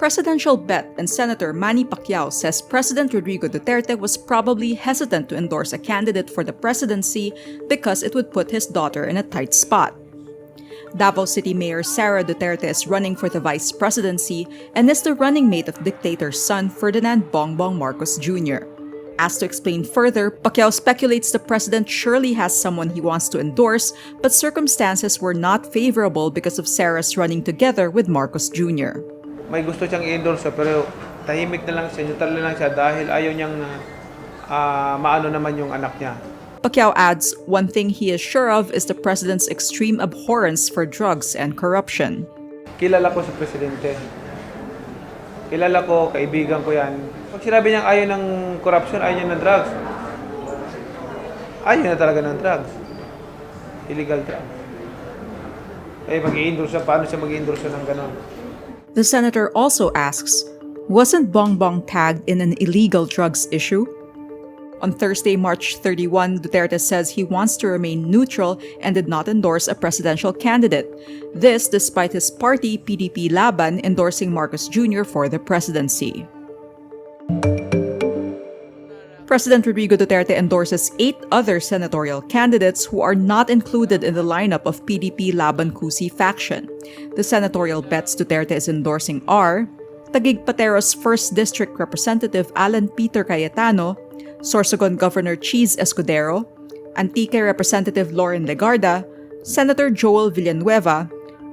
presidential bet and Senator Manny Pacquiao says President Rodrigo Duterte was probably hesitant to endorse a candidate for the presidency because it would put his daughter in a tight spot. Davao City Mayor Sara Duterte is running for the vice presidency and is the running mate of dictator's son Ferdinand Bongbong Marcos Jr. Asked to explain further, Pacquiao speculates the president surely has someone he wants to endorse, but circumstances were not favorable because of Sara's running together with Marcos Jr. May gusto siyang i-endorse pero tahimik na lang siya, neutral na lang siya dahil ayaw niyang maano naman yung anak niya. Pacquiao adds, one thing he is sure of is the president's extreme abhorrence for drugs and corruption. Kilala ko si Presidente. Kilala ko, kaibigan ko yan. Pag sinabi niyang ayaw ng corruption, ayaw niya ng drugs. Ayaw na talaga ng drugs. Illegal drugs. Eh, mag-i-endorse siya, paano siya mag-i-endorse ng gano'n? The senator also asks, wasn't Bongbong tagged in an illegal drugs issue? On Thursday, March 31, Duterte says he wants to remain neutral and did not endorse a presidential candidate. This despite his party, PDP-Laban, endorsing Marcos Jr. for the presidency. President Rodrigo Duterte endorses 8 other senatorial candidates who are not included in the lineup of PDP-Laban Kusi faction. The senatorial bets Duterte is endorsing are Taguig Patero's 1st District Representative Alan Peter Cayetano, Sorsogon Governor Cheese Escudero, Antique Representative Lauren Legarda, Senator Joel Villanueva,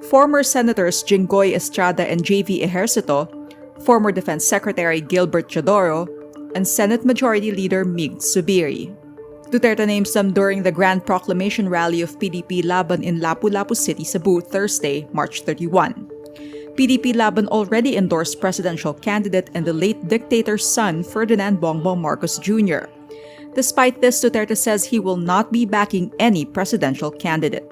former Senators Jinggoy Estrada and J.V. Ejercito, former Defense Secretary Gilbert Chodoro, and Senate Majority Leader Mig Zubiri. Duterte names them during the Grand Proclamation Rally of PDP-Laban in Lapu-Lapu City, Cebu, Thursday, March 31. PDP-Laban already endorsed presidential candidate and the late dictator's son, Ferdinand Bongbong Marcos Jr. Despite this, Duterte says he will not be backing any presidential candidate.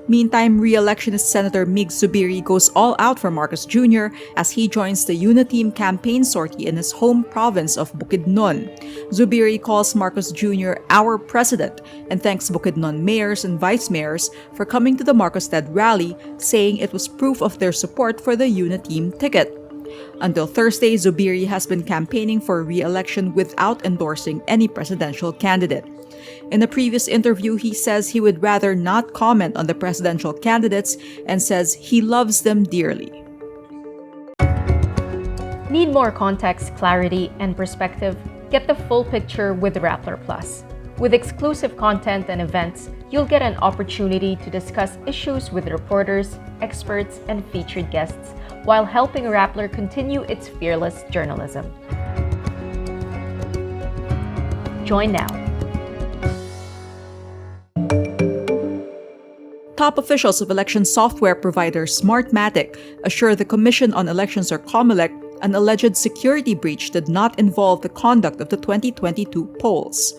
Meantime, re-electionist Senator Mig Zubiri goes all out for Marcos Jr. as he joins the Uniteam campaign sortie in his home province of Bukidnon. Zubiri calls Marcos Jr. our president and thanks Bukidnon mayors and vice mayors for coming to the Marcos-led rally, saying it was proof of their support for the Uniteam ticket. Until Thursday, Zubiri has been campaigning for re-election without endorsing any presidential candidate. In a previous interview, he says he would rather not comment on the presidential candidates and says he loves them dearly. Need more context, clarity, and perspective? Get the full picture with Rappler Plus. With exclusive content and events, you'll get an opportunity to discuss issues with reporters, experts, and featured guests while helping Rappler continue its fearless journalism. Join now. Top officials of election software provider Smartmatic assure the Commission on Elections or Comelec an alleged security breach did not involve the conduct of the 2022 polls.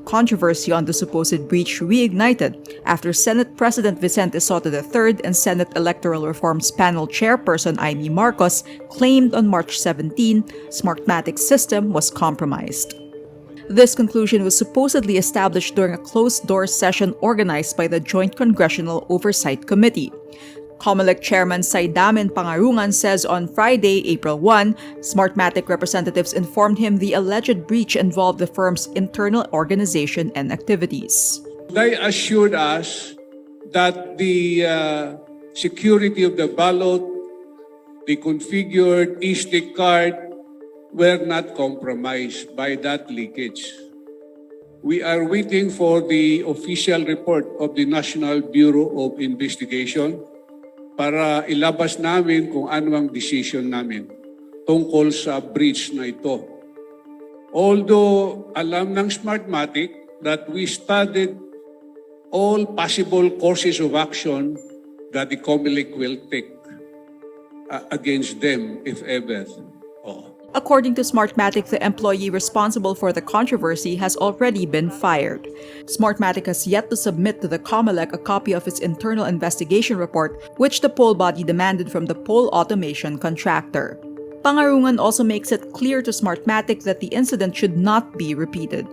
Controversy on the supposed breach reignited after Senate President Vicente Soto III and Senate Electoral Reforms Panel Chairperson Amy Marcos claimed on March 17 Smartmatic's system was compromised. This conclusion was supposedly established during a closed-door session organized by the Joint Congressional Oversight Committee. Comelec Chairman Saidamin Pangarungan says on Friday, April 1, Smartmatic representatives informed him the alleged breach involved the firm's internal organization and activities. They assured us that the security of the ballot, the configured e-stick card, were not compromised by that leakage. We are waiting for the official report of the National Bureau of Investigation para ilabas namin kung ano ang decision namin tungkol sa breach na ito. Although alam ng Smartmatic that we studied all possible courses of action that the Comelec will take against them if ever. According to Smartmatic, the employee responsible for the controversy has already been fired. Smartmatic has yet to submit to the Comelec a copy of its internal investigation report, which the poll body demanded from the poll automation contractor. Pangarungan also makes it clear to Smartmatic that the incident should not be repeated.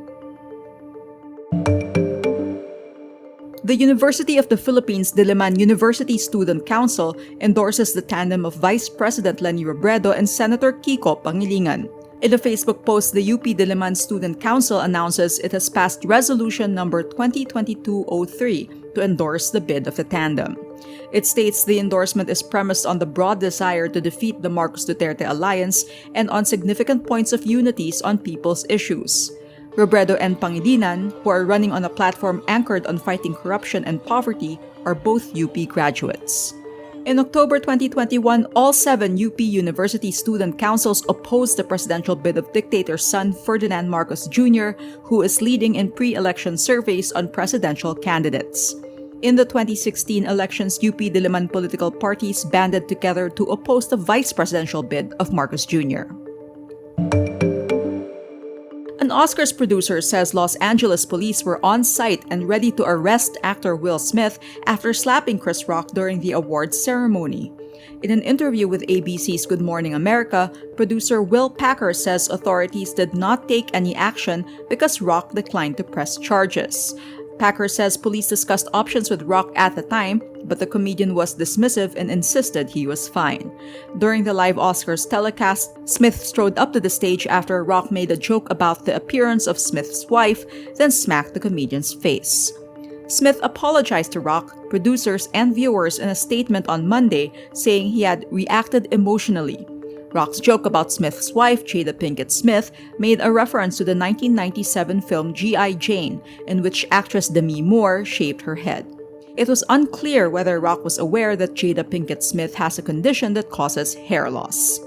The University of the Philippines Diliman University Student Council endorses the tandem of Vice President Leni Robredo and Senator Kiko Pangilingan. In a Facebook post, the UP Diliman Student Council announces it has passed resolution number 2022-03 to endorse the bid of the tandem. It states the endorsement is premised on the broad desire to defeat the Marcos Duterte alliance and on significant points of unities on people's issues. Robredo and Pangilinan, who are running on a platform anchored on fighting corruption and poverty, are both UP graduates. In October 2021, all 7 UP University Student Councils opposed the presidential bid of dictator's son Ferdinand Marcos Jr., who is leading in pre-election surveys on presidential candidates. In the 2016 elections, UP Diliman political parties banded together to oppose the vice presidential bid of Marcos Jr. An Oscars producer says Los Angeles police were on site and ready to arrest actor Will Smith after slapping Chris Rock during the awards ceremony. In an interview with ABC's Good Morning America, producer Will Packer says authorities did not take any action because Rock declined to press charges. Packer says police discussed options with Rock at the time, but the comedian was dismissive and insisted he was fine. During the live Oscars telecast, Smith strode up to the stage after Rock made a joke about the appearance of Smith's wife, then smacked the comedian's face. Smith apologized to Rock, producers, and viewers in a statement on Monday, saying he had reacted emotionally. Rock's joke about Smith's wife, Jada Pinkett Smith, made a reference to the 1997 film G.I. Jane, in which actress Demi Moore shaved her head. It was unclear whether Rock was aware that Jada Pinkett Smith has a condition that causes hair loss.